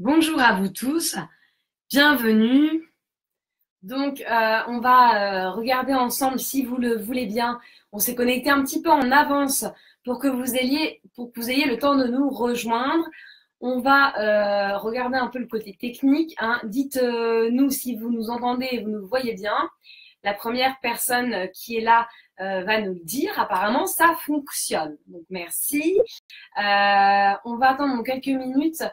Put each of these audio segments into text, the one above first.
Bonjour à vous tous, bienvenue. Donc, on va regarder ensemble, si vous le voulez bien. On s'est connecté un petit peu en avance pour que vous ayez le temps de nous rejoindre. On va regarder un peu le côté technique. Dites-nous si vous nous entendez et vous nous voyez bien. La première personne qui est là va nous le dire. Apparemment, ça fonctionne. Donc, merci. On va attendre quelques minutes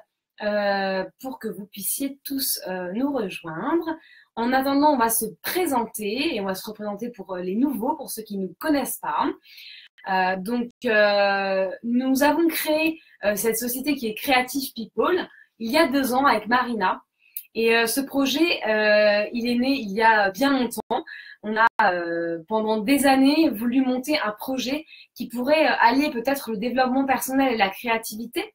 pour que vous puissiez tous nous rejoindre. En attendant, on va se présenter et on va se représenter pour les nouveaux, pour ceux qui ne nous connaissent pas. Nous avons créé cette société qui est Creative People il y a 2 ans avec Marina. Et ce projet, il est né il y a bien longtemps. On a pendant des années voulu monter un projet qui pourrait allier peut-être le développement personnel et la créativité.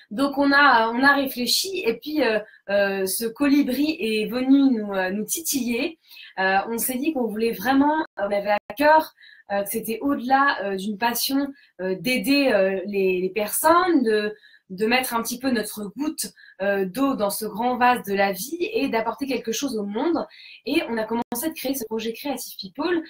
Donc on a réfléchi et puis ce colibri est venu nous titiller. On s'est dit qu'on voulait vraiment, on avait à cœur que c'était au-delà d'une passion d'aider les personnes, de mettre un petit peu notre goutte d'eau dans ce grand vase de la vie et d'apporter quelque chose au monde. Et on a commencé à créer ce projet Creative People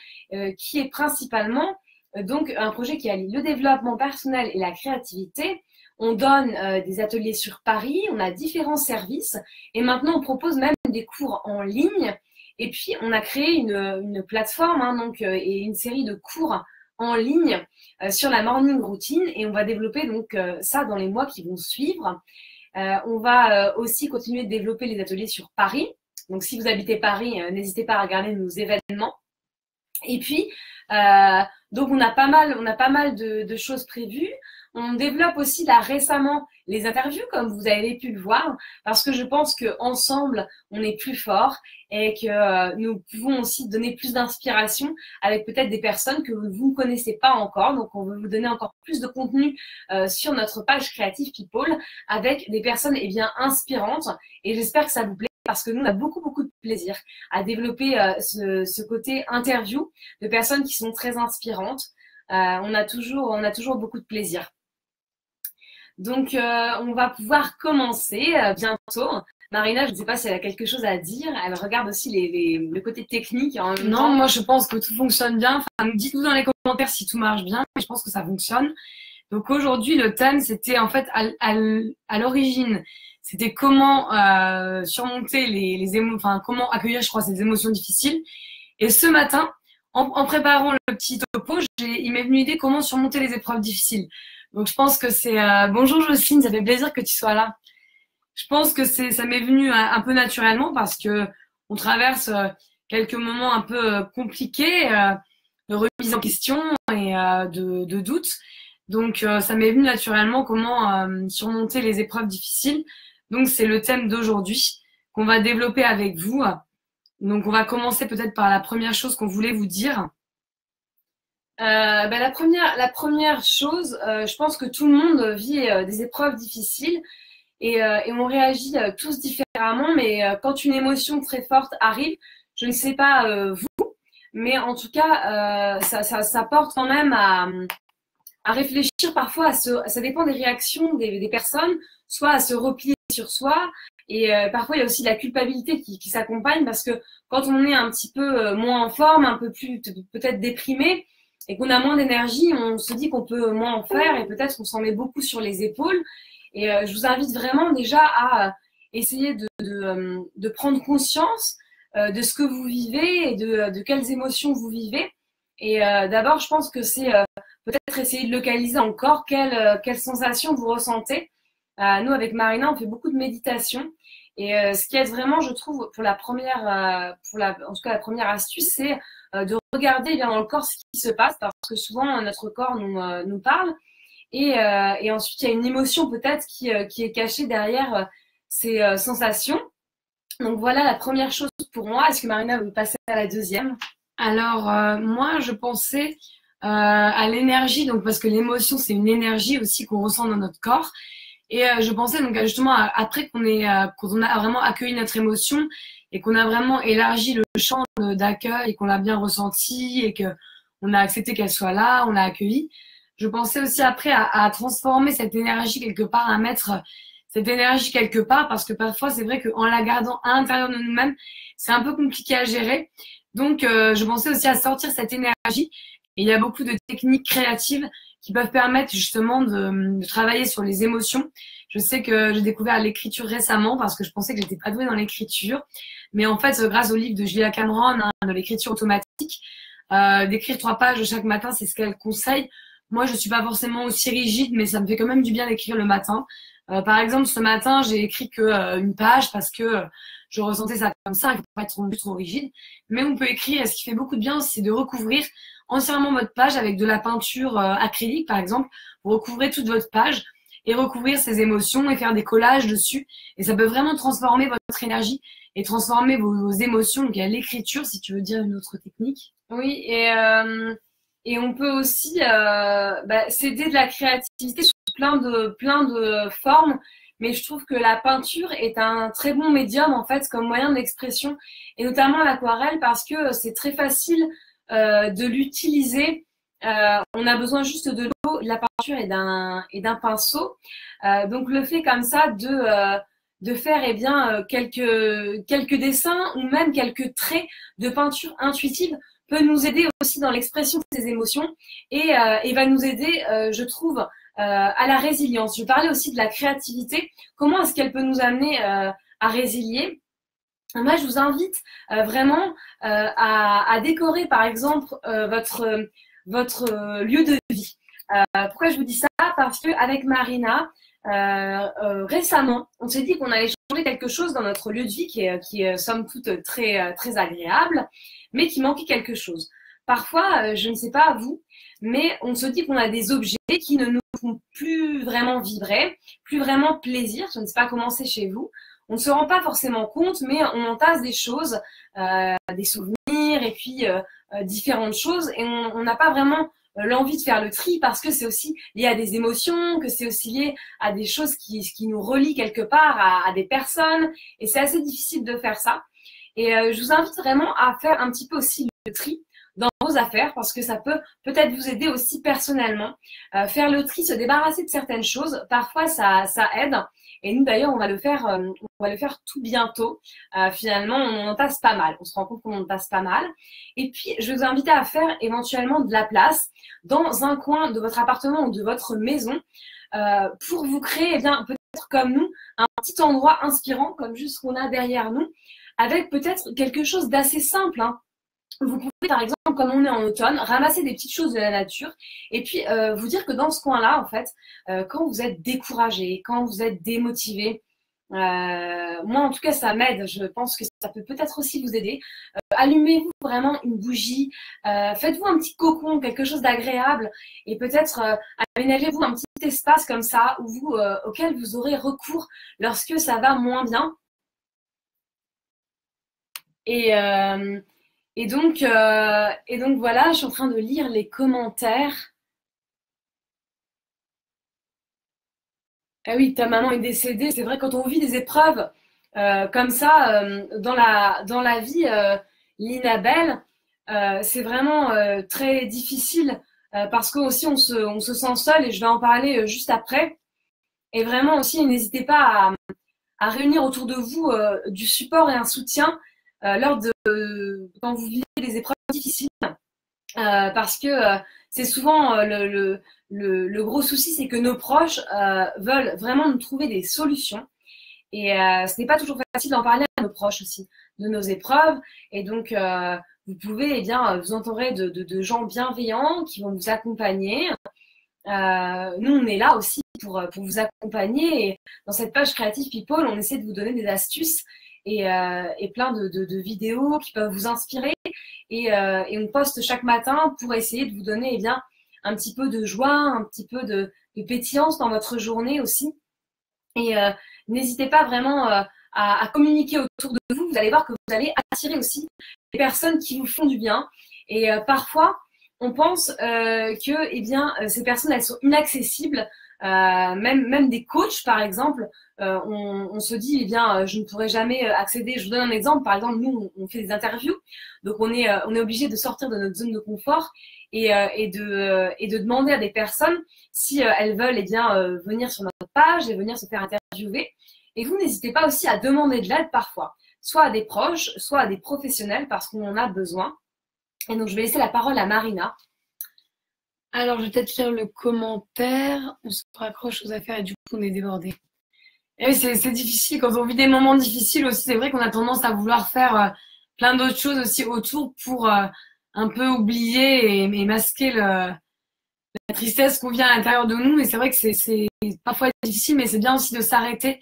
qui est principalement donc un projet qui allie le développement personnel et la créativité. On donne des ateliers sur Paris, on a différents services et maintenant on propose même des cours en ligne. Et puis on a créé une plateforme et une série de cours en ligne sur la morning routine et on va développer donc ça dans les mois qui vont suivre. On va aussi continuer de développer les ateliers sur Paris. Donc si vous habitez Paris, n'hésitez pas à regarder nos événements. Et puis donc on a pas mal de choses prévues. On développe aussi là récemment les interviews, comme vous avez pu le voir, parce que je pense qu'ensemble, on est plus fort et que nous pouvons aussi donner plus d'inspiration avec peut-être des personnes que vous ne connaissez pas encore. Donc, on veut vous donner encore plus de contenu sur notre page Creative People avec des personnes inspirantes. Et j'espère que ça vous plaît parce que nous, on a beaucoup de plaisir à développer ce côté interview de personnes qui sont très inspirantes. On a toujours beaucoup de plaisir. Donc, on va pouvoir commencer bientôt. Marina, je ne sais pas si elle a quelque chose à dire. Elle regarde aussi le côté technique. Non, moi, je pense que tout fonctionne bien. Enfin, dites-nous dans les commentaires si tout marche bien. Je pense que ça fonctionne. Donc, aujourd'hui, le thème, c'était en fait à l'origine, c'était comment surmonter les émotions, enfin, comment accueillir, je crois, ces émotions difficiles. Et ce matin, en préparant le petit topo, il m'est venu l'idée comment surmonter les épreuves difficiles. Donc, je pense que c'est… bonjour Jocelyne, ça fait plaisir que tu sois là. Je pense que ça m'est venu un peu naturellement parce que on traverse quelques moments un peu compliqués de remise en question et de doute. Donc, ça m'est venu naturellement comment surmonter les épreuves difficiles. Donc, c'est le thème d'aujourd'hui qu'on va développer avec vous. Donc, on va commencer peut-être par la première chose qu'on voulait vous dire. La première chose, je pense que tout le monde vit des épreuves difficiles et on réagit tous différemment, mais quand une émotion très forte arrive, je ne sais pas vous, mais en tout cas, ça porte quand même à réfléchir parfois ça dépend des réactions des personnes, soit à se replier sur soi, et parfois il y a aussi la culpabilité qui s'accompagne parce que quand on est un petit peu moins en forme, un peu plus peut-être déprimé, et qu'on a moins d'énergie, on se dit qu'on peut moins en faire et peut-être qu'on s'en met beaucoup sur les épaules. Et je vous invite vraiment déjà à essayer de prendre conscience de ce que vous vivez et de quelles émotions vous vivez. Et d'abord, je pense que c'est peut-être essayer de localiser encore quelles sensations vous ressentez. Nous, avec Marina, on fait beaucoup de méditation. Et ce qui aide vraiment, je trouve, pour la première astuce, c'est de regarder bien dans le corps ce qui se passe, parce que souvent notre corps nous parle. Et ensuite, il y a une émotion peut-être qui est cachée derrière ces sensations. Donc voilà la première chose pour moi. Est-ce que Marina veut passer à la deuxième? Alors, moi, je pensais à l'énergie, donc parce que l'émotion, c'est une énergie aussi qu'on ressent dans notre corps. Et je pensais donc justement après qu'on a vraiment accueilli notre émotion et qu'on a vraiment élargi le champ d'accueil et qu'on l'a bien ressenti et qu'on a accepté qu'elle soit là, on l'a accueillie. Je pensais aussi après à transformer cette énergie quelque part, à mettre cette énergie quelque part, parce que parfois, c'est vrai qu'en la gardant à l'intérieur de nous-mêmes, c'est un peu compliqué à gérer. Donc, je pensais aussi à sortir cette énergie. Et il y a beaucoup de techniques créatives qui peuvent permettre justement de travailler sur les émotions. Je sais que j'ai découvert l'écriture récemment parce que je pensais que j'étais pas douée dans l'écriture. Mais en fait, grâce au livre de Julia Cameron, hein, de l'écriture automatique, d'écrire 3 pages chaque matin, c'est ce qu'elle conseille. Moi, je suis pas forcément aussi rigide, mais ça me fait quand même du bien d'écrire le matin. Par exemple, ce matin, j'ai écrit que 1 page parce que je ressentais ça comme ça, il ne faut pas être trop rigide. Mais on peut écrire, et ce qui fait beaucoup de bien, c'est de recouvrir entièrement votre page avec de la peinture acrylique, par exemple. Vous recouvrez toute votre page et recouvrir ses émotions et faire des collages dessus. Et ça peut vraiment transformer votre énergie et transformer vos émotions. Donc, il y a l'écriture, si tu veux dire une autre technique. Oui, et on peut aussi s'aider de la créativité sous plein de formes. Mais je trouve que la peinture est un très bon médium, en fait, comme moyen d'expression, et notamment l'aquarelle, parce que c'est très facile de l'utiliser. On a besoin juste de l'eau, de la peinture et d'un pinceau. Donc le fait comme ça de faire quelques dessins ou même quelques traits de peinture intuitive peut nous aider aussi dans l'expression de ces émotions et va nous aider, je trouve, à la résilience. Je parlais aussi de la créativité. Comment est-ce qu'elle peut nous amener à résilier? Moi, je vous invite vraiment à décorer, par exemple, votre lieu de vie. Pourquoi je vous dis ça? Parce que avec Marina, récemment, on s'est dit qu'on allait changer quelque chose dans notre lieu de vie qui est somme toute très agréable, mais qui manquait quelque chose. Parfois, je ne sais pas vous, mais on se dit qu'on a des objets qui ne nous font plus vraiment vibrer, plus vraiment plaisir. Je ne sais pas comment c'est chez vous. On ne se rend pas forcément compte, mais on entasse des choses, des souvenirs et puis différentes choses, et on n'a pas vraiment l'envie de faire le tri parce que c'est aussi lié à des émotions, que c'est aussi lié à des choses qui nous relient quelque part à des personnes, et c'est assez difficile de faire ça. Et je vous invite vraiment à faire un petit peu aussi le tri dans vos affaires, parce que ça peut peut-être vous aider aussi personnellement. Faire le tri, se débarrasser de certaines choses, parfois ça aide. Et nous d'ailleurs, on va le faire tout bientôt. Finalement, on en tasse pas mal. On se rend compte qu'on en tasse pas mal. Et puis, je vais vous inviter à faire éventuellement de la place dans un coin de votre appartement ou de votre maison pour vous créer, eh bien, peut-être comme nous, un petit endroit inspirant, comme juste ce qu'on a derrière nous, avec peut-être quelque chose d'assez simple, hein. Vous pouvez, par exemple, comme on est en automne, ramasser des petites choses de la nature et puis vous dire que dans ce coin-là, en fait, quand vous êtes découragé, quand vous êtes démotivé, moi, en tout cas, ça m'aide. Je pense que ça peut peut-être aussi vous aider. Allumez-vous vraiment une bougie, faites-vous un petit cocon, quelque chose d'agréable et peut-être aménagez-vous un petit espace comme ça auquel vous aurez recours lorsque ça va moins bien. Et donc voilà, je suis en train de lire les commentaires. Ah oui, ta maman est décédée. C'est vrai, quand on vit des épreuves comme ça dans la vie, Linabelle, c'est vraiment très difficile parce que aussi on se sent seul, et je vais en parler juste après. Et vraiment aussi, n'hésitez pas à réunir autour de vous du support et un soutien quand vous vivez des épreuves difficiles, parce que c'est souvent le gros souci, c'est que nos proches veulent vraiment nous trouver des solutions, et ce n'est pas toujours facile d'en parler à nos proches aussi, de nos épreuves, et donc vous pouvez vous entourer de gens bienveillants qui vont vous accompagner. Nous, on est là aussi pour vous accompagner, et dans cette page Creative People, on essaie de vous donner des astuces et plein de vidéos qui peuvent vous inspirer, et on poste chaque matin pour essayer de vous donner un petit peu de joie, un petit peu de pétillance dans votre journée aussi. Et n'hésitez pas vraiment à communiquer autour de vous. Vous allez voir que vous allez attirer aussi des personnes qui vous font du bien. Et parfois, on pense que ces personnes, elles sont inaccessibles. même des coachs, par exemple, on se dit, eh bien, je ne pourrais jamais accéder. Je vous donne un exemple. Par exemple, nous, on fait des interviews, donc on est obligé de sortir de notre zone de confort et de demander à des personnes si elles veulent, eh bien, venir sur notre page et venir se faire interviewer. Et vous n'hésitez pas aussi à demander de l'aide parfois, soit à des proches, soit à des professionnels, parce qu'on en a besoin. Et donc, je vais laisser la parole à Marina. Alors, je vais peut-être lire le commentaire. On se raccroche aux affaires et du coup, on est débordé. Et oui, c'est difficile. Quand on vit des moments difficiles aussi, c'est vrai qu'on a tendance à vouloir faire plein d'autres choses aussi autour pour un peu oublier et masquer la tristesse qu'on vient à l'intérieur de nous. Et c'est vrai que c'est parfois difficile, mais c'est bien aussi de s'arrêter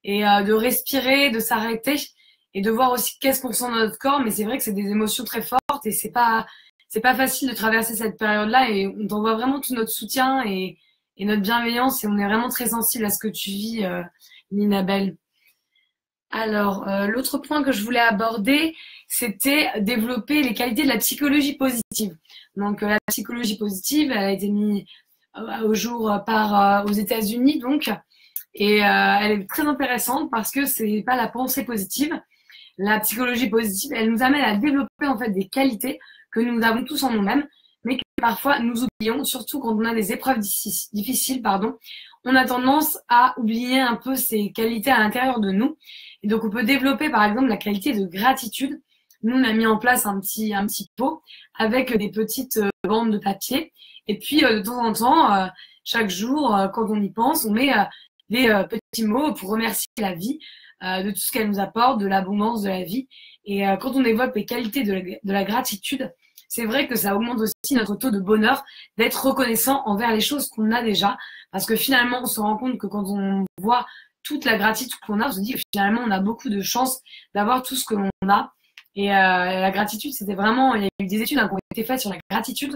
et de respirer, de s'arrêter et de voir aussi qu'est-ce qu'on ressent dans notre corps. Mais c'est vrai que c'est des émotions très fortes et c'est pas facile de traverser cette période-là, et on t'envoie vraiment tout notre soutien et notre bienveillance, et on est vraiment très sensible à ce que tu vis, Ninabelle. Alors, l'autre point que je voulais aborder, c'était développer les qualités de la psychologie positive. Donc, la psychologie positive, elle a été mise au jour aux États-Unis, donc, et elle est très intéressante parce que c'est pas la pensée positive. La psychologie positive, elle nous amène à développer en fait des qualités que nous avons tous en nous-mêmes, mais que parfois nous oublions, surtout quand on a des épreuves difficiles, on a tendance à oublier un peu ces qualités à l'intérieur de nous. Et donc, on peut développer, par exemple, la qualité de gratitude. Nous, on a mis en place un petit pot avec des petites bandes de papier. Et puis, de temps en temps, chaque jour, quand on y pense, on met des petits mots pour remercier la vie de tout ce qu'elle nous apporte, de l'abondance de la vie. Et quand on évoque les qualités de la gratitude, c'est vrai que ça augmente aussi notre taux de bonheur d'être reconnaissant envers les choses qu'on a déjà. Parce que finalement, on se rend compte que quand on voit toute la gratitude qu'on a, on se dit que finalement, on a beaucoup de chance d'avoir tout ce que l'on a. Et la gratitude, c'était vraiment... Il y a eu des études qui ont été faites sur la gratitude.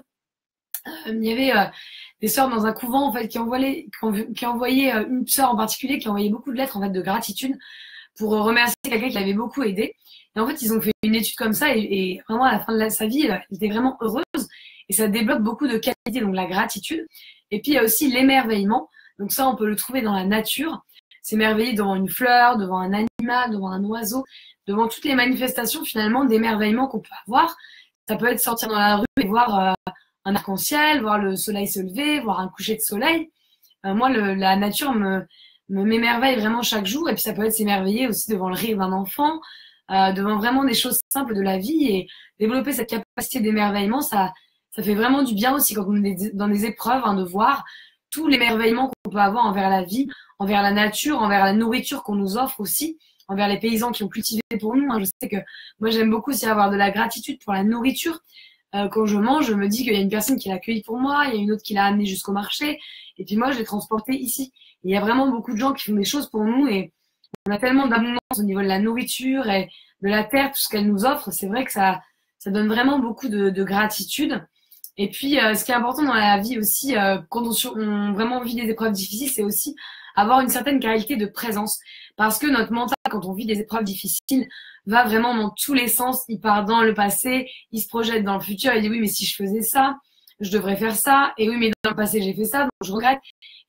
Il y avait des sœurs dans un couvent en fait, qui envoyaient une sœur en particulier qui envoyait beaucoup de lettres en fait, de gratitude pour remercier quelqu'un qui l'avait beaucoup aidé. Et en fait, ils ont fait une étude comme ça et vraiment à la fin de sa vie, elle était vraiment heureuse et ça débloque beaucoup de qualités, donc la gratitude. Et puis, il y a aussi l'émerveillement. Donc ça, on peut le trouver dans la nature. S'émerveiller devant une fleur, devant un animal, devant un oiseau, devant toutes les manifestations finalement d'émerveillement qu'on peut avoir. Ça peut être sortir dans la rue et voir un arc-en-ciel, voir le soleil se lever, voir un coucher de soleil. Moi, la nature m'émerveille vraiment chaque jour. Et puis ça peut être s'émerveiller aussi devant le rire d'un enfant, devant vraiment des choses simples de la vie, et développer cette capacité d'émerveillement, ça fait vraiment du bien aussi quand on est dans des épreuves, de voir tout l'émerveillement qu'on peut avoir envers la vie, envers la nature, envers la nourriture qu'on nous offre aussi, envers les paysans qui ont cultivé pour nous. Je sais que moi j'aime beaucoup aussi avoir de la gratitude pour la nourriture. Quand je mange, je me dis qu'il y a une personne qui l'a accueilli pour moi, il y a une autre qui l'a amené jusqu'au marché, et puis moi je l'ai transporté ici. Il y a vraiment beaucoup de gens qui font des choses pour nous, et on a tellement d'abondance au niveau de la nourriture et de la terre, tout ce qu'elle nous offre. C'est vrai que ça donne vraiment beaucoup de gratitude. Et puis, ce qui est important dans la vie aussi, quand on vraiment vit des épreuves difficiles, c'est aussi avoir une certaine qualité de présence. Parce que notre mental, quand on vit des épreuves difficiles, va vraiment dans tous les sens. Il part dans le passé, il se projette dans le futur, il dit oui, mais si je faisais ça, je devrais faire ça. Et oui, mais dans le passé, j'ai fait ça, donc je regrette.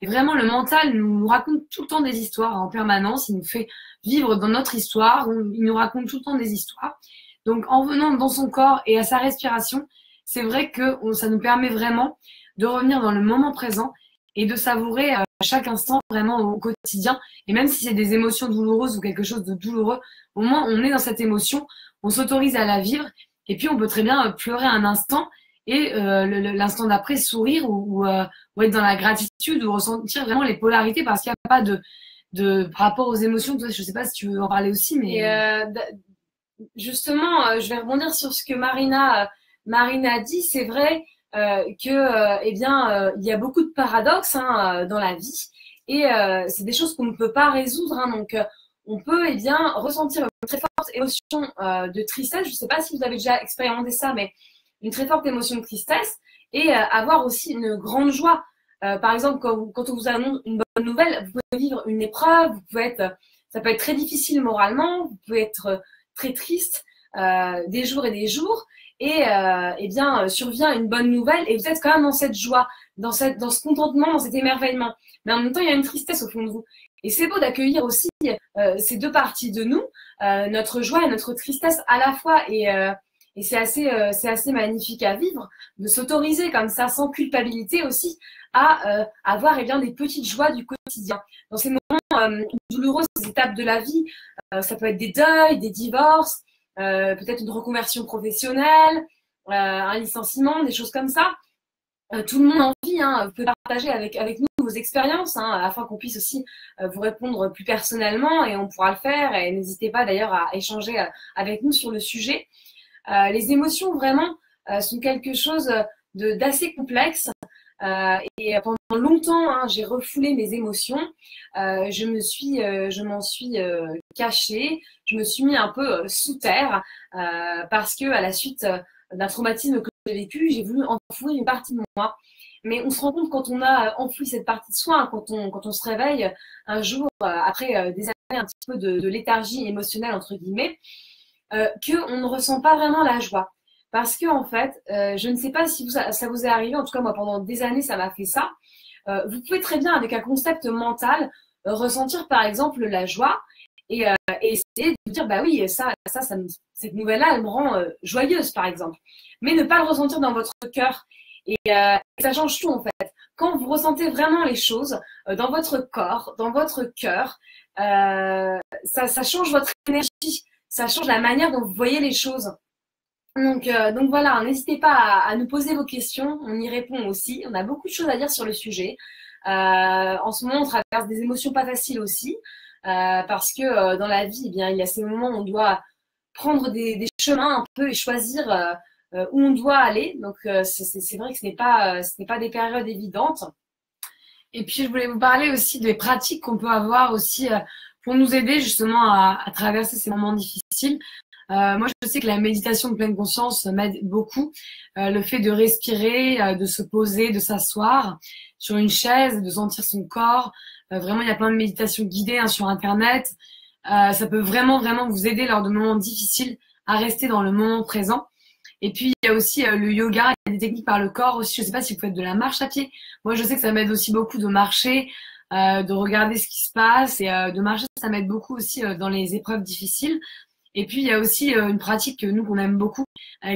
Et vraiment, le mental nous raconte tout le temps des histoires en permanence. Il nous fait vivre dans notre histoire. Il nous raconte tout le temps des histoires. Donc, en venant dans son corps et à sa respiration, c'est vrai que ça nous permet vraiment de revenir dans le moment présent et de savourer chaque instant vraiment au quotidien. Et même si c'est des émotions douloureuses ou quelque chose de douloureux, au moins on est dans cette émotion, on s'autorise à la vivre, et puis on peut très bien pleurer un instant et l'instant d'après sourire ou être dans la gratitude ou ressentir vraiment les polarités, parce qu'il n'y a pas par rapport aux émotions. Toi, je ne sais pas si tu veux en parler aussi, mais justement, je vais rebondir sur ce que Marina dit. C'est vrai que eh bien, il y a beaucoup de paradoxes dans la vie, et c'est des choses qu'on ne peut pas résoudre. Donc, on peut eh bien ressentir une très forte émotion de tristesse. Je ne sais pas si vous avez déjà expérimenté ça, mais une très forte émotion de tristesse, et avoir aussi une grande joie. Par exemple, quand on vous annonce une bonne nouvelle, vous pouvez vivre une épreuve, ça peut être très difficile moralement, vous pouvez être très triste, des jours et des jours, et eh bien survient une bonne nouvelle, et vous êtes quand même dans cette joie, dans ce contentement, dans cet émerveillement. Mais en même temps, il y a une tristesse au fond de vous. Et c'est beau d'accueillir aussi ces deux parties de nous, notre joie et notre tristesse à la fois. Et c'est assez magnifique à vivre, de s'autoriser comme ça, sans culpabilité aussi, à avoir eh bien, des petites joies du quotidien. Dans ces moments douloureux, ces étapes de la vie, ça peut être des deuils, des divorces, peut-être une reconversion professionnelle, un licenciement, des choses comme ça. Tout le monde en vit, hein, peut partager avec nous vos expériences, hein, afin qu'on puisse aussi vous répondre plus personnellement, et on pourra le faire. Et n'hésitez pas d'ailleurs à échanger avec nous sur le sujet. Les émotions vraiment sont quelque chose d'assez complexe. Et pendant longtemps, hein, j'ai refoulé mes émotions. Je m'en suis cachée. Je me suis mis un peu sous terre parce que à la suite d'un traumatisme que j'ai vécu, j'ai voulu enfouir une partie de moi. Mais on se rend compte quand on a enfoui cette partie de soi, hein, quand on se réveille un jour après des années un petit peu de léthargie émotionnelle entre guillemets, qu'on ne ressent pas vraiment la joie. Parce que en fait, je ne sais pas si ça vous est arrivé, en tout cas moi pendant des années ça m'a fait ça. Vous pouvez très bien avec un concept mental ressentir par exemple la joie et essayer de vous dire bah oui cette nouvelle-là elle me rend joyeuse par exemple, mais ne pas le ressentir dans votre cœur et ça change tout en fait. Quand vous ressentez vraiment les choses dans votre corps, dans votre cœur, ça change votre énergie, ça change la manière dont vous voyez les choses. Donc voilà, n'hésitez pas à nous poser vos questions, on y répond aussi. On a beaucoup de choses à dire sur le sujet. En ce moment, on traverse des émotions pas faciles aussi, parce que dans la vie, eh bien, il y a ces moments où on doit prendre des chemins un peu et choisir où on doit aller. Donc c'est vrai que ce n'est pas des périodes évidentes. Et puis, je voulais vous parler aussi des pratiques qu'on peut avoir aussi pour nous aider justement à traverser ces moments difficiles. Moi, je sais que la méditation de pleine conscience m'aide beaucoup. Le fait de respirer, de se poser, de s'asseoir sur une chaise, de sentir son corps. Vraiment, il y a plein de méditations guidées sur Internet. Ça peut vraiment, vraiment vous aider lors de moments difficiles à rester dans le moment présent. Et puis, il y a aussi le yoga, il y a des techniques par le corps aussi. Je ne sais pas si vous faites de la marche à pied. Moi, je sais que ça m'aide aussi beaucoup de marcher, de regarder ce qui se passe. Et de marcher, ça m'aide beaucoup aussi dans les épreuves difficiles. Et puis, il y a aussi une pratique que nous, qu'on aime beaucoup,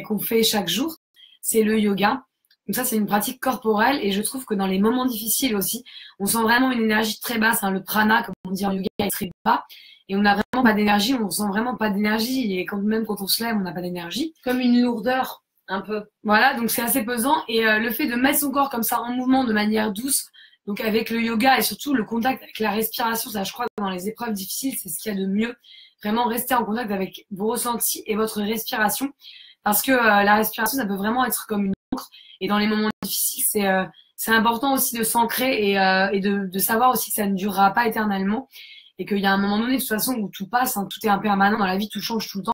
qu'on fait chaque jour, c'est le yoga. Donc ça, c'est une pratique corporelle et je trouve que dans les moments difficiles aussi, on sent vraiment une énergie très basse, hein, le prana, comme on dit en yoga, est très bas. Et on n'a vraiment pas d'énergie, on sent vraiment pas d'énergie. Et même quand on se lève, on n'a pas d'énergie. Comme une lourdeur, un peu. Voilà, donc c'est assez pesant. Et le fait de mettre son corps comme ça en mouvement de manière douce, donc avec le yoga et surtout le contact avec la respiration, ça je crois que dans les épreuves difficiles, c'est ce qu'il y a de mieux. Vraiment rester en contact avec vos ressentis et votre respiration. Parce que la respiration, ça peut vraiment être comme une encre. Et dans les moments difficiles, c'est important aussi de s'ancrer et de savoir aussi que ça ne durera pas éternellement. Et qu'il y a un moment donné, de toute façon, où tout passe, hein, tout est impermanent dans la vie, tout change tout le temps.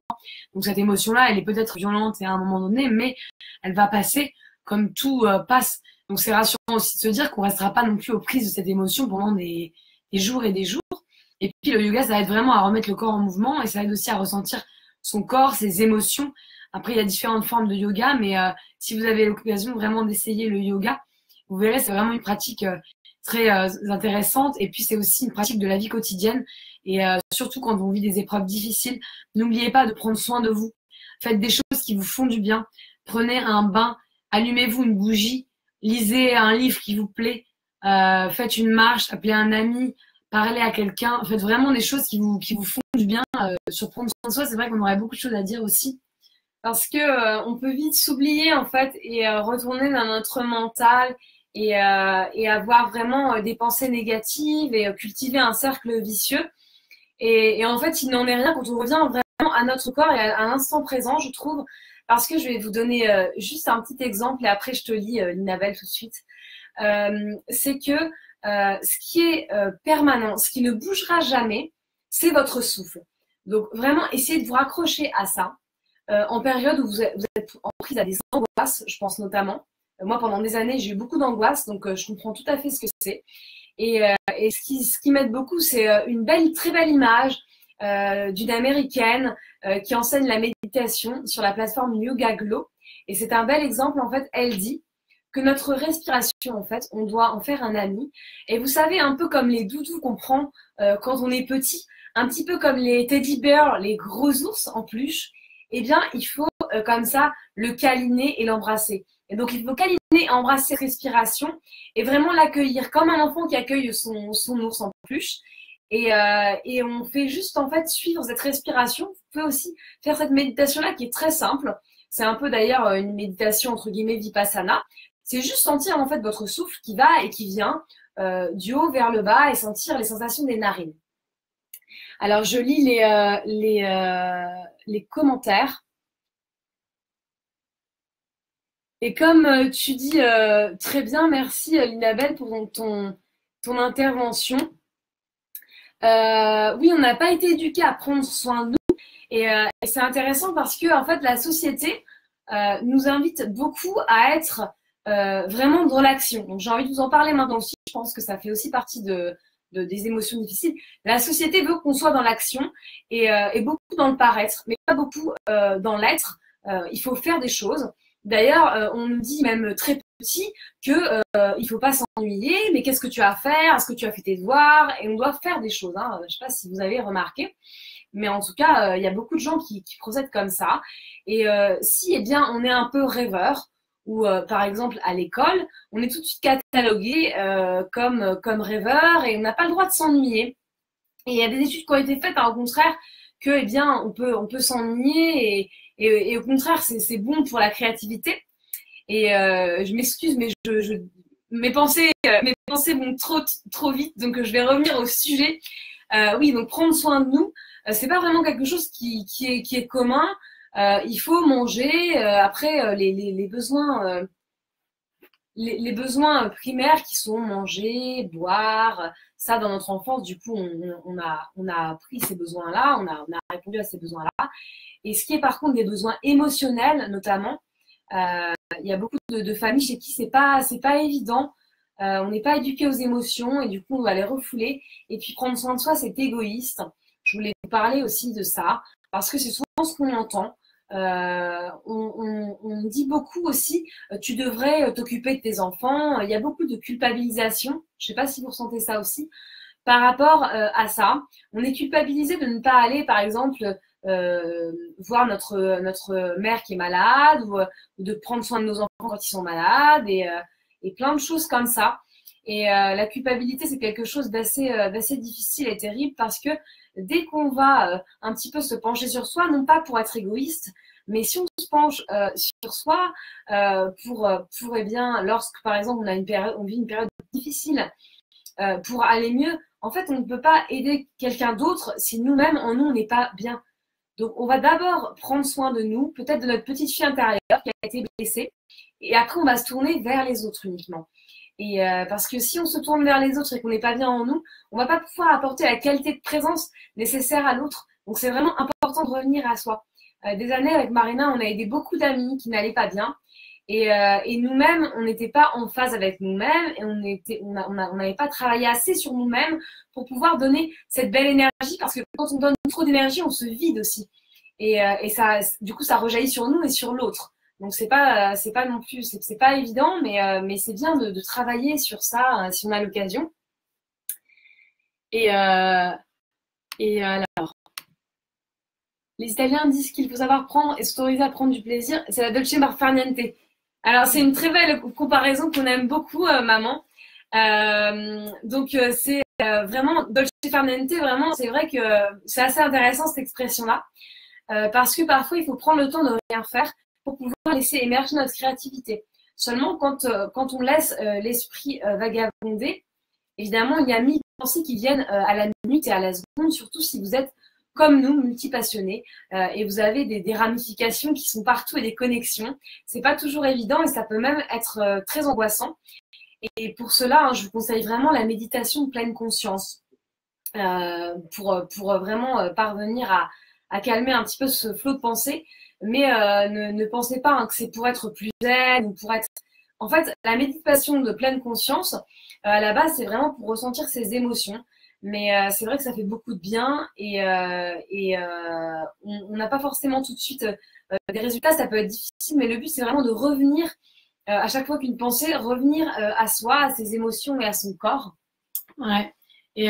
Donc cette émotion-là, elle est peut-être violente à un moment donné, mais elle va passer comme tout passe. Donc c'est rassurant aussi de se dire qu'on ne restera pas non plus aux prises de cette émotion pendant des jours et des jours. Et puis le yoga, ça aide vraiment à remettre le corps en mouvement et ça aide aussi à ressentir son corps, ses émotions. Après, il y a différentes formes de yoga, mais si vous avez l'occasion vraiment d'essayer le yoga, vous verrez, c'est vraiment une pratique très intéressante. Et puis, c'est aussi une pratique de la vie quotidienne. Et surtout quand on vit des épreuves difficiles, n'oubliez pas de prendre soin de vous. Faites des choses qui vous font du bien. Prenez un bain, allumez-vous une bougie, lisez un livre qui vous plaît, faites une marche, appelez un ami, parlez à quelqu'un. Faites vraiment des choses qui vous font du bien. Sur prendre soin de soi, c'est vrai qu'on aurait beaucoup de choses à dire aussi. Parce que on peut vite s'oublier en fait et retourner dans notre mental et avoir vraiment des pensées négatives et cultiver un cercle vicieux. Et en fait, il n'en est rien quand on revient vraiment à notre corps et à l'instant présent, je trouve. Parce que je vais vous donner juste un petit exemple et après je te lis Linabelle tout de suite. C'est que ce qui est permanent, ce qui ne bougera jamais, c'est votre souffle. Donc vraiment, essayez de vous raccrocher à ça. En période où vous êtes en prise à des angoisses, je pense notamment. Moi, pendant des années, j'ai eu beaucoup d'angoisses, donc je comprends tout à fait ce que c'est. Et ce qui m'aide beaucoup, c'est une très belle image, d'une américaine qui enseigne la méditation sur la plateforme Yoga Glow. Et c'est un bel exemple, en fait, elle dit que notre respiration, en fait, on doit en faire un ami. Et vous savez, un peu comme les doudous qu'on prend quand on est petit, un petit peu comme les teddy bears, les gros ours en peluche, eh bien, il faut comme ça le câliner et l'embrasser. Et donc, il faut câliner et embrasser cette respiration et vraiment l'accueillir comme un enfant qui accueille son ours en peluche. Et on fait juste, en fait, suivre cette respiration. Vous pouvez aussi faire cette méditation-là qui est très simple. C'est un peu d'ailleurs une méditation entre guillemets vipassana. C'est juste sentir en fait votre souffle qui va et qui vient du haut vers le bas et sentir les sensations des narines. Alors je lis les commentaires. Et comme tu dis très bien, merci Linabelle pour ton intervention. Oui, on n'a pas été éduqués à prendre soin de nous et c'est intéressant parce que en fait la société nous invite beaucoup à être vraiment dans l'action. Donc j'ai envie de vous en parler maintenant aussi. Je pense que ça fait aussi partie des émotions difficiles. La société veut qu'on soit dans l'action et beaucoup dans le paraître, mais pas beaucoup dans l'être. Il faut faire des choses. D'ailleurs, on nous dit même très petit que il faut pas s'ennuyer. Mais qu'est-ce que tu as à faire? Est-ce que tu as fait tes devoirs? Et on doit faire des choses. Hein. Je sais pas si vous avez remarqué. Mais en tout cas, il y a beaucoup de gens qui procèdent comme ça. Et si, eh bien, on est un peu rêveur, ou par exemple à l'école, on est tout de suite catalogué comme rêveur et on n'a pas le droit de s'ennuyer. Et il y a des études qui ont été faites, hein, au contraire, que, eh bien, on peut s'ennuyer et au contraire, c'est bon pour la créativité. Et je m'excuse, mais mes pensées vont trop vite, donc je vais revenir au sujet. Oui, donc prendre soin de nous. C'est pas vraiment quelque chose qui est commun. Il faut manger. Après, les besoins, les besoins primaires qui sont manger, boire, ça dans notre enfance, du coup, on a pris ces besoins-là, on a répondu à ces besoins-là. Et ce qui est par contre des besoins émotionnels, notamment, il y a beaucoup de familles chez qui c'est pas évident. On n'est pas éduqué aux émotions et du coup, on va les refouler. Et puis, prendre soin de soi, c'est égoïste. Je voulais vous parler aussi de ça parce que c'est souvent ce qu'on entend. On dit beaucoup aussi, tu devrais t'occuper de tes enfants. Il y a beaucoup de culpabilisation. Je ne sais pas si vous ressentez ça aussi. Par rapport à ça, on est culpabilisé de ne pas aller, par exemple, voir notre mère qui est malade ou de prendre soin de nos enfants quand ils sont malades et plein de choses comme ça. Et la culpabilité, c'est quelque chose d'assez difficile et terrible parce que dès qu'on va un petit peu se pencher sur soi, non pas pour être égoïste, mais si on se penche sur soi pour eh bien, lorsque par exemple on vit une période difficile, pour aller mieux, en fait, on ne peut pas aider quelqu'un d'autre si nous-mêmes en nous on n'est pas bien. Donc, on va d'abord prendre soin de nous, peut-être de notre petite fille intérieure qui a été blessée, et après on va se tourner vers les autres uniquement. Et parce que si on se tourne vers les autres et qu'on n'est pas bien en nous, on va pas pouvoir apporter la qualité de présence nécessaire à l'autre. Donc c'est vraiment important de revenir à soi. Des années avec Marina, on a aidé beaucoup d'amis qui n'allaient pas bien. Et nous-mêmes, on n'était pas en phase avec nous-mêmes et on n'avait pas travaillé assez sur nous-mêmes pour pouvoir donner cette belle énergie parce que quand on donne trop d'énergie, on se vide aussi. Et ça, du coup, ça rejaillit sur nous et sur l'autre. Donc c'est pas non plus, c'est pas évident, mais c'est bien de travailler sur ça si on a l'occasion. Et alors, les Italiens disent qu'il faut savoir prendre et s'autoriser à prendre du plaisir. C'est la dolce far niente. Alors c'est une très belle comparaison qu'on aime beaucoup, maman. Donc c'est vraiment dolce far niente. Vraiment, c'est vrai que c'est assez intéressant cette expression-là parce que parfois il faut prendre le temps de rien faire pour pouvoir laisser émerger notre créativité. Seulement, quand on laisse l'esprit vagabonder, évidemment, il y a mille pensées qui viennent à la minute et à la seconde, surtout si vous êtes comme nous, multipassionnés, et vous avez des ramifications qui sont partout et des connexions. C'est pas toujours évident et ça peut même être très angoissant. Et pour cela, je vous conseille vraiment la méditation de pleine conscience pour vraiment parvenir à calmer un petit peu ce flot de pensée. Mais ne pensez pas que c'est pour être plus zen ou pour être... En fait, la méditation de pleine conscience, à la base, c'est vraiment pour ressentir ses émotions. Mais c'est vrai que ça fait beaucoup de bien on n'a pas forcément tout de suite des résultats. Ça peut être difficile, mais le but, c'est vraiment de revenir à chaque fois qu'une pensée, revenir à soi, à ses émotions et à son corps. Ouais. Et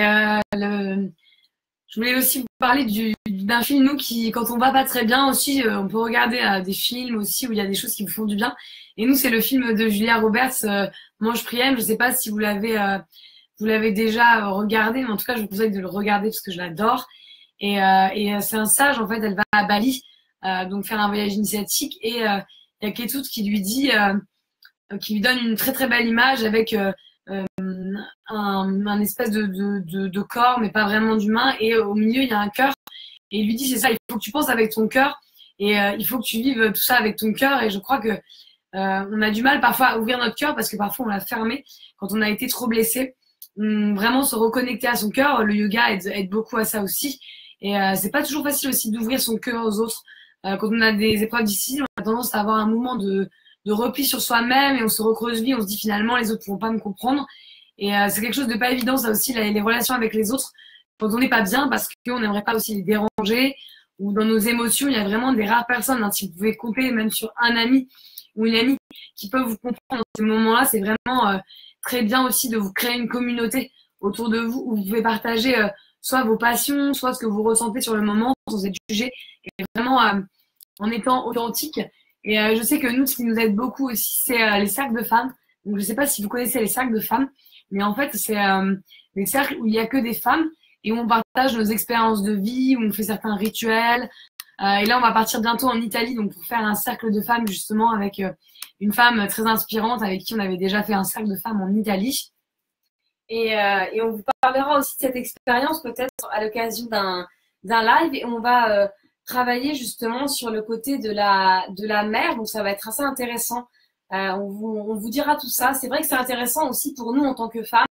je voulais aussi vous parler d'un film, nous, qui, quand on va pas très bien aussi, on peut regarder des films aussi où il y a des choses qui vous font du bien. Et nous, c'est le film de Julia Roberts, Mange, prie, aime. Je sais pas si vous l'avez déjà regardé, mais en tout cas, je vous conseille de le regarder parce que je l'adore. Et c'est un sage, en fait, elle va à Bali, donc faire un voyage initiatique. Et il y a Ketut qui lui dit, qui lui donne une très très belle image avec un espèce de corps, mais pas vraiment d'humain. Et au milieu, il y a un cœur. Et il lui dit, c'est ça, il faut que tu penses avec ton cœur. Et il faut que tu vives tout ça avec ton cœur. Et je crois que on a du mal parfois à ouvrir notre cœur parce que parfois on l'a fermé quand on a été trop blessé. Vraiment se reconnecter à son cœur. Le yoga aide beaucoup à ça aussi. Et c'est pas toujours facile aussi d'ouvrir son cœur aux autres. Quand on a des épreuves difficiles, on a tendance à avoir un mouvement de repli sur soi-même et on se recreuse vie, on se dit finalement les autres ne pourront pas me comprendre. Et c'est quelque chose de pas évident, ça aussi, les relations avec les autres, quand on n'est pas bien, parce qu'on n'aimerait pas aussi les déranger, ou dans nos émotions, il y a vraiment des rares personnes, hein, si vous pouvez compter même sur un ami ou une amie qui peuvent vous comprendre dans ces moments-là, c'est vraiment très bien aussi de vous créer une communauté autour de vous où vous pouvez partager soit vos passions, soit ce que vous ressentez sur le moment sans être jugé, et vraiment en étant authentique. Et je sais que nous, ce qui nous aide beaucoup aussi, c'est les cercles de femmes. Donc, je ne sais pas si vous connaissez les cercles de femmes, mais en fait, c'est des cercles où il n'y a que des femmes et où on partage nos expériences de vie, où on fait certains rituels. Et là, on va partir bientôt en Italie, donc pour faire un cercle de femmes justement avec une femme très inspirante avec qui on avait déjà fait un cercle de femmes en Italie. Et on vous parlera aussi de cette expérience peut-être à l'occasion d'un live et on va travailler justement sur le côté de la mer, donc ça va être assez intéressant. On vous dira tout ça. C'est vrai que c'est intéressant aussi pour nous en tant que femmes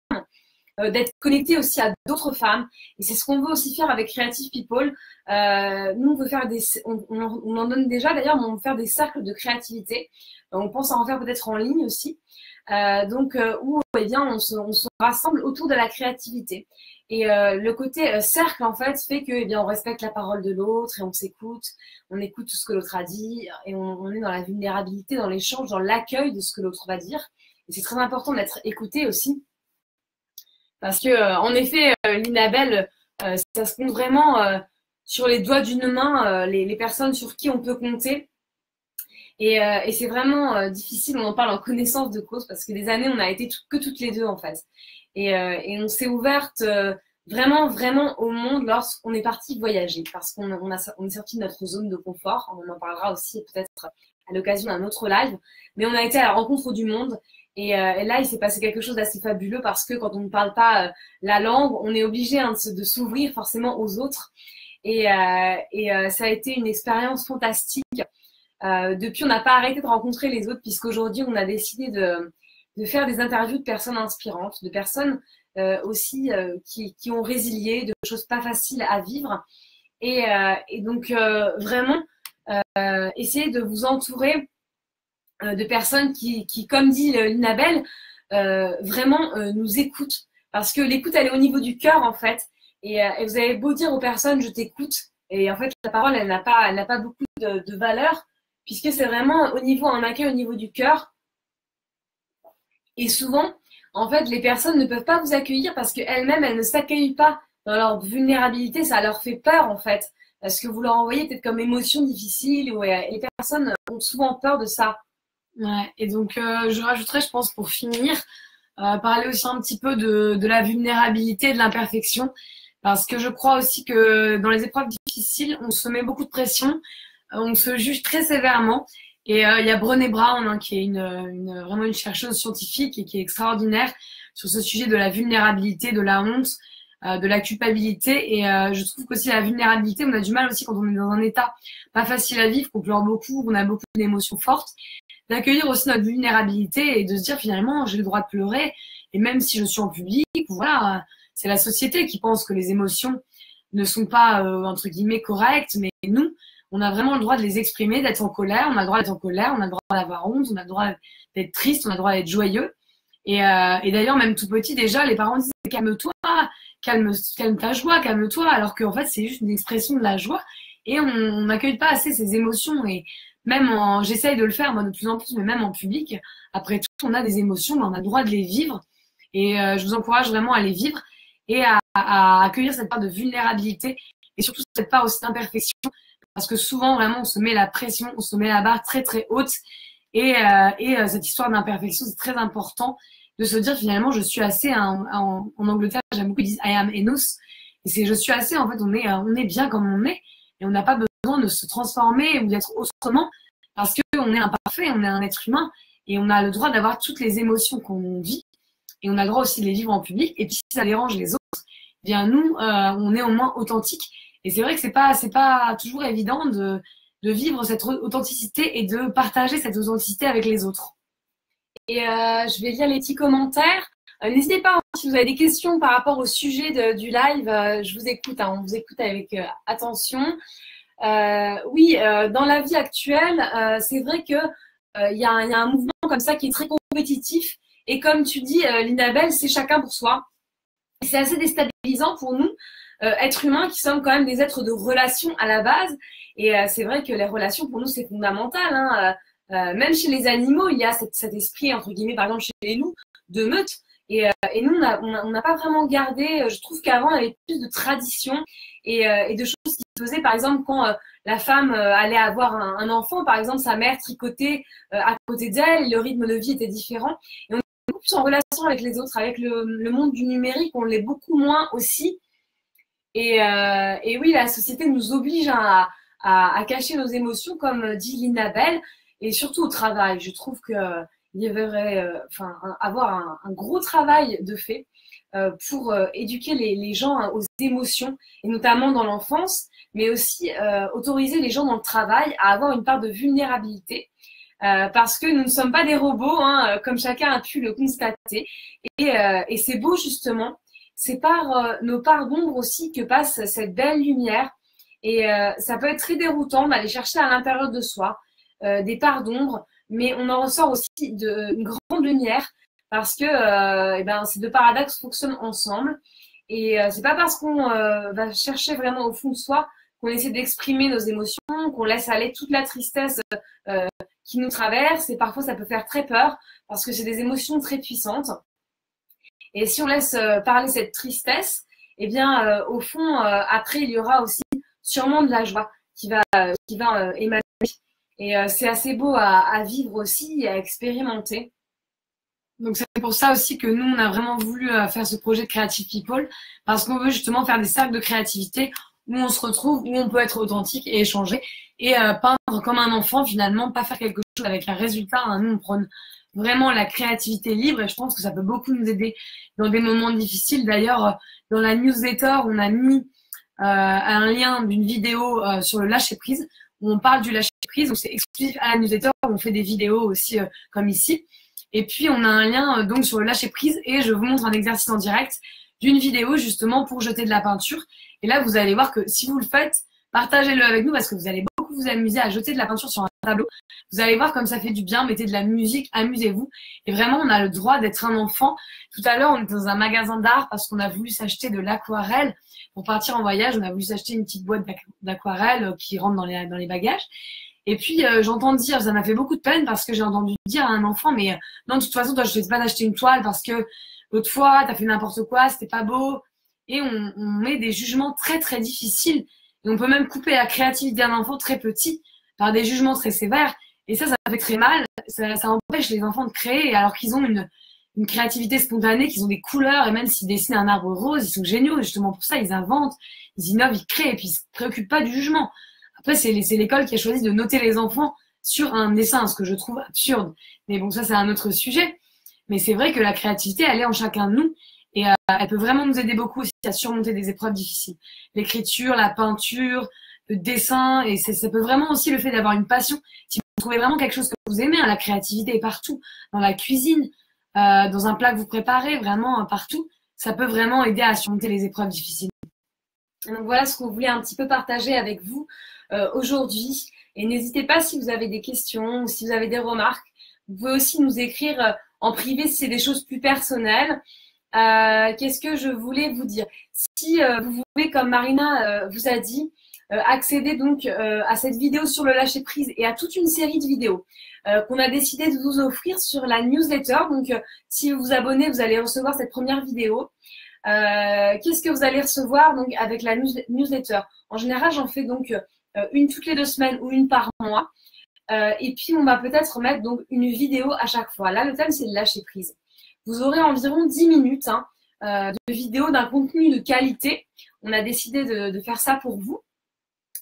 d'être connectées aussi à d'autres femmes et c'est ce qu'on veut aussi faire avec Creative People. Nous on veut faire on en donne déjà d'ailleurs, mais on veut faire des cercles de créativité. On pense à en faire peut-être en ligne aussi. Où eh bien on se rassemble autour de la créativité. Et le côté cercle, en fait, fait que eh bien, on respecte la parole de l'autre et on écoute tout ce que l'autre a dit et on est dans la vulnérabilité, dans l'échange, dans l'accueil de ce que l'autre va dire. Et c'est très important d'être écouté aussi. Parce que, en effet, l'Inabelle, ça se compte vraiment sur les doigts d'une main, les personnes sur qui on peut compter. Et c'est vraiment difficile, on en parle en connaissance de cause parce que des années, on a été que toutes les deux, en fait. Et on s'est ouverte vraiment, vraiment au monde lorsqu'on est parti voyager parce qu'on est sorti de notre zone de confort. On en parlera aussi peut-être à l'occasion d'un autre live. Mais on a été à la rencontre du monde. Et là, il s'est passé quelque chose d'assez fabuleux parce que quand on ne parle pas la langue, on est obligé de s'ouvrir forcément aux autres. Et ça a été une expérience fantastique. Depuis, on n'a pas arrêté de rencontrer les autres puisqu'aujourd'hui, on a décidé de faire des interviews de personnes inspirantes, de personnes aussi qui ont résilié, de choses pas faciles à vivre. Et donc, vraiment, essayez de vous entourer de personnes qui, comme dit Linabelle, vraiment nous écoutent. Parce que l'écoute, elle est au niveau du cœur, en fait. Et vous avez beau dire aux personnes, je t'écoute. Et en fait, la parole, elle n'a pas beaucoup de valeur, puisque c'est vraiment un accueil au niveau du cœur. Et souvent, en fait, les personnes ne peuvent pas vous accueillir parce qu'elles-mêmes, elles ne s'accueillent pas dans leur vulnérabilité. Ça leur fait peur, en fait. Parce que vous leur envoyez peut-être comme émotion difficile. Et les personnes ont souvent peur de ça. Ouais. Et donc, je rajouterais, je pense, pour finir, parler aussi un petit peu de la vulnérabilité, de l'imperfection. Parce que je crois aussi que dans les épreuves difficiles, on se met beaucoup de pression. On se juge très sévèrement. Et il y a Brené Brown, hein, qui est vraiment une chercheuse scientifique et qui est extraordinaire sur ce sujet de la vulnérabilité, de la honte, de la culpabilité. Et je trouve qu'aussi la vulnérabilité, on a du mal aussi quand on est dans un état pas facile à vivre, qu'on pleure beaucoup, qu'on a beaucoup d'émotions fortes, d'accueillir aussi notre vulnérabilité et de se dire finalement j'ai le droit de pleurer. Et même si je suis en public, voilà, c'est la société qui pense que les émotions ne sont pas entre guillemets correctes, mais nous, on a vraiment le droit de les exprimer, d'être en colère. On a le droit d'être en colère, on a le droit d'avoir honte, on a le droit d'être triste, on a le droit d'être joyeux. Et d'ailleurs, même tout petit, déjà, les parents disent calme-toi, calme ta joie, calme-toi, alors qu'en fait, c'est juste une expression de la joie. Et on n'accueille pas assez ces émotions. Et même j'essaye de le faire, moi, de plus en plus, mais même en public. Après tout, on a des émotions, mais on a le droit de les vivre. Et je vous encourage vraiment à les vivre et à accueillir cette part de vulnérabilité et surtout cette part aussi d'imperfection. Parce que souvent, vraiment, on se met la pression, on se met la barre très, très haute. Et cette histoire d'imperfection, c'est très important de se dire finalement, je suis assez. En Angleterre, j'aime beaucoup, ils disent I am enough. Et c'est je suis assez, en fait, on est bien comme on est. Et on n'a pas besoin de se transformer ou d'être autrement parce qu'on est imparfait, on est un être humain. Et on a le droit d'avoir toutes les émotions qu'on vit. Et on a le droit aussi de les vivre en public. Et puis, si ça dérange les autres, eh bien, nous, on est au moins authentique. Et c'est vrai que c'est pas toujours évident de vivre cette authenticité et de partager cette authenticité avec les autres. Et je vais lire les petits commentaires. N'hésitez pas, si vous avez des questions par rapport au sujet du live, je vous écoute, on vous écoute avec attention. Oui, dans la vie actuelle, c'est vrai que il y a un mouvement comme ça qui est très compétitif. Et comme tu dis, Linabelle, c'est chacun pour soi. C'est assez déstabilisant pour nous, êtres humains qui sommes quand même des êtres de relation à la base. Et c'est vrai que les relations, pour nous, c'est fondamental. Même chez les animaux, il y a cet esprit, entre guillemets, par exemple chez les loups, de meute. Et nous, on n'a pas vraiment gardé, je trouve qu'avant, il y avait plus de traditions et de choses qui se faisaient. Par exemple, quand la femme allait avoir un enfant, par exemple, sa mère tricotait à côté d'elle, le rythme de vie était différent. Et on est beaucoup plus en relation avec les autres, avec le monde du numérique, on l'est beaucoup moins aussi. Et oui, la société nous oblige à cacher nos émotions, comme dit Linabelle, et surtout au travail. Je trouve que il y devrait avoir un gros travail de fait pour éduquer les gens aux émotions, et notamment dans l'enfance, mais aussi autoriser les gens dans le travail à avoir une part de vulnérabilité, parce que nous ne sommes pas des robots, comme chacun a pu le constater. Et c'est beau justement, c'est par nos parts d'ombre aussi que passe cette belle lumière. Et ça peut être très déroutant d'aller chercher à l'intérieur de soi des parts d'ombre, mais on en ressort aussi une grande lumière parce que ces deux paradoxes fonctionnent ensemble. Et c'est pas parce qu'on va chercher vraiment au fond de soi qu'on essaie d'exprimer nos émotions, qu'on laisse aller toute la tristesse qui nous traverse. Et parfois, ça peut faire très peur parce que c'est des émotions très puissantes. Et si on laisse parler cette tristesse, eh bien, au fond, après, il y aura aussi sûrement de la joie qui va émaner. Et c'est assez beau à vivre aussi et à expérimenter. Donc c'est pour ça aussi que nous, on a vraiment voulu faire ce projet de Creative People, parce qu'on veut justement faire des cercles de créativité où on se retrouve, où on peut être authentique et échanger, et peindre comme un enfant finalement, pas faire quelque chose avec un résultat. Nous, on prône vraiment la créativité libre, et je pense que ça peut beaucoup nous aider dans des moments difficiles. D'ailleurs, dans la newsletter, on a mis un lien d'une vidéo sur le lâcher prise, où on parle du lâcher prise. Donc c'est exclusif à la newsletter, où on fait des vidéos aussi comme ici. Et puis on a un lien donc sur le lâcher prise, et je vous montre un exercice en direct d'une vidéo justement pour jeter de la peinture. Et là, vous allez voir que si vous le faites, partagez-le avec nous, parce que vous allez beaucoup vous amuser à jeter de la peinture sur un tableau. Vous allez voir comme ça fait du bien, mettez de la musique, amusez-vous. Et vraiment, on a le droit d'être un enfant. Tout à l'heure, on était dans un magasin d'art parce qu'on a voulu s'acheter de l'aquarelle. Pour partir en voyage, on a voulu s'acheter une petite boîte d'aquarelle qui rentre dans les bagages. Et puis, j'entends dire, ça m'a fait beaucoup de peine parce que j'ai entendu dire à un enfant, mais non, de toute façon, toi, je ne te laisse pas d'acheter une toile parce que l'autre fois, tu as fait n'importe quoi, c'était pas beau. Et on met des jugements très, très difficiles. Et on peut même couper la créativité d'un enfant très petit par des jugements très sévères. Et ça fait très mal. Ça empêche les enfants de créer, alors qu'ils ont une créativité spontanée, qu'ils ont des couleurs, et même s'ils dessinent un arbre rose, ils sont géniaux. Justement pour ça, ils inventent, ils innovent, ils créent, et puis ils se préoccupent pas du jugement. Après, c'est l'école qui a choisi de noter les enfants sur un dessin, ce que je trouve absurde. Mais bon, ça, c'est un autre sujet. Mais c'est vrai que la créativité, elle est en chacun de nous. Et elle peut vraiment nous aider beaucoup aussi à surmonter des épreuves difficiles. L'écriture, la peinture, le dessin, et ça peut vraiment aussi le fait d'avoir une passion. Si vous trouvez vraiment quelque chose que vous aimez, la créativité est partout, dans la cuisine, dans un plat que vous préparez, vraiment partout, ça peut vraiment aider à surmonter les épreuves difficiles. Donc voilà ce qu'on voulait un petit peu partager avec vous aujourd'hui. Et n'hésitez pas, si vous avez des questions ou si vous avez des remarques, vous pouvez aussi nous écrire en privé si c'est des choses plus personnelles. Qu'est-ce que je voulais vous dire? Si vous voulez, comme Marina vous a dit, accéder donc à cette vidéo sur le lâcher prise et à toute une série de vidéos qu'on a décidé de vous offrir sur la newsletter. Donc, si vous vous abonnez, vous allez recevoir cette première vidéo. Qu'est-ce que vous allez recevoir donc avec la newsletter? En général, j'en fais donc une toutes les 2 semaines ou une par mois. Et puis, on va peut-être mettre donc une vidéo à chaque fois. Là, le thème, c'est le lâcher prise. Vous aurez environ 10 minutes de vidéo d'un contenu de qualité. On a décidé de faire ça pour vous,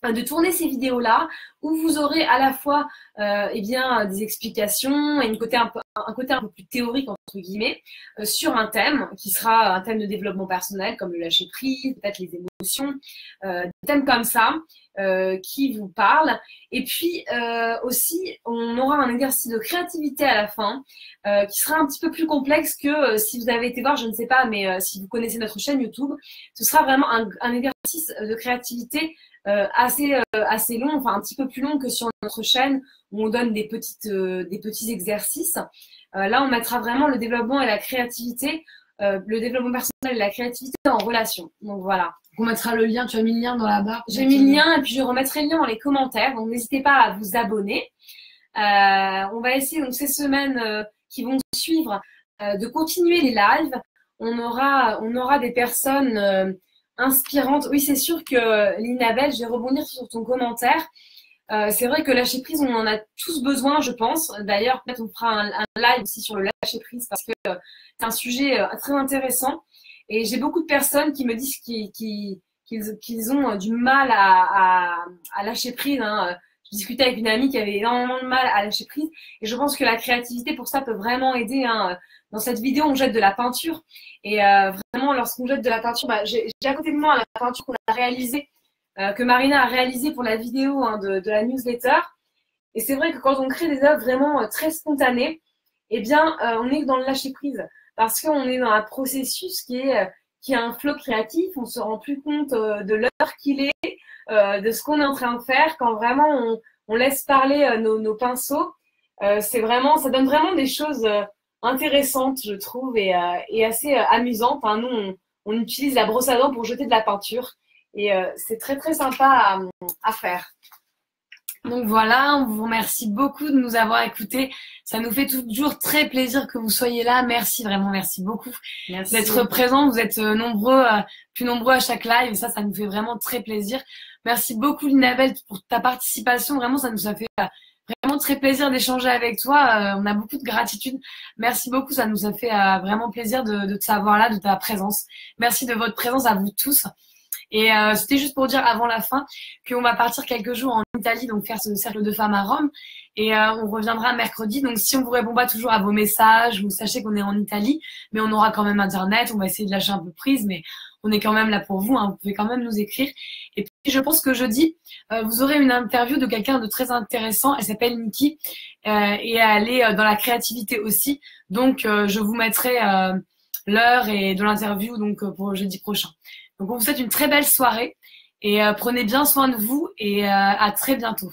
de tourner ces vidéos-là où vous aurez à la fois eh bien, des explications et un côté un peu plus théorique, entre guillemets, sur un thème qui sera un thème de développement personnel comme le lâcher prise, peut-être les émotions, des thèmes comme ça qui vous parlent. Et puis aussi, on aura un exercice de créativité à la fin qui sera un petit peu plus complexe que si vous avez été voir, je ne sais pas, mais si vous connaissez notre chaîne YouTube, ce sera vraiment un exercice de créativité assez long, enfin un petit peu plus long que sur notre chaîne où on donne des petits exercices. Là, on mettra vraiment le développement et la créativité, le développement personnel et la créativité en relation. Donc voilà. On mettra le lien, tu as mis le lien dans la barre. J'ai mis le lien et puis je remettrai le lien dans les commentaires. Donc n'hésitez pas à vous abonner. On va essayer donc ces semaines qui vont suivre de continuer les lives. On aura des personnes inspirante. Oui, c'est sûr que Linabelle, je vais rebondir sur ton commentaire. C'est vrai que lâcher prise, on en a tous besoin, je pense. D'ailleurs, peut-être on fera un live aussi sur le lâcher prise parce que c'est un sujet très intéressant. Et j'ai beaucoup de personnes qui me disent qu'ils ont du mal à lâcher prise. Je discutais avec une amie qui avait énormément de mal à lâcher prise. Et je pense que la créativité, pour ça, peut vraiment aider. Dans cette vidéo, on jette de la peinture. Et vraiment, lorsqu'on jette de la peinture, j'ai à côté de moi la peinture qu'on a réalisée, que Marina a réalisée pour la vidéo de la newsletter. Et c'est vrai que quand on crée des œuvres vraiment très spontanées, eh bien, on est dans le lâcher prise. Parce qu'on est dans un processus qui a un flow créatif. On se rend plus compte de l'heure qu'il est, de ce qu'on est en train de faire. Quand vraiment on laisse parler nos pinceaux, ça donne vraiment des choses intéressantes, je trouve, et assez amusantes. Nous, on utilise la brosse à dents pour jeter de la peinture. Et c'est très, très sympa à faire. Donc voilà, on vous remercie beaucoup de nous avoir écoutés. Ça nous fait toujours très plaisir que vous soyez là. Merci, vraiment, merci beaucoup d'être présents. Vous êtes nombreux, plus nombreux à chaque live. Et ça nous fait vraiment très plaisir. Merci beaucoup, Linabelle, pour ta participation. Vraiment, ça nous a fait vraiment très plaisir d'échanger avec toi. On a beaucoup de gratitude. Merci beaucoup. Ça nous a fait vraiment plaisir de te savoir là, de ta présence. Merci de votre présence à vous tous. Et c'était juste pour dire avant la fin qu'on va partir quelques jours en Italie, donc faire ce cercle de femmes à Rome. Et on reviendra mercredi. Donc si on vous répond pas toujours à vos messages, vous sachez qu'on est en Italie, mais on aura quand même Internet. On va essayer de lâcher un peu prise, mais on est quand même là pour vous. Vous pouvez quand même nous écrire. Et puis je pense que jeudi, vous aurez une interview de quelqu'un de très intéressant. Elle s'appelle Niki et elle est dans la créativité aussi. Donc je vous mettrai l'heure et de l'interview donc pour jeudi prochain. Donc on vous souhaite une très belle soirée et prenez bien soin de vous et à très bientôt.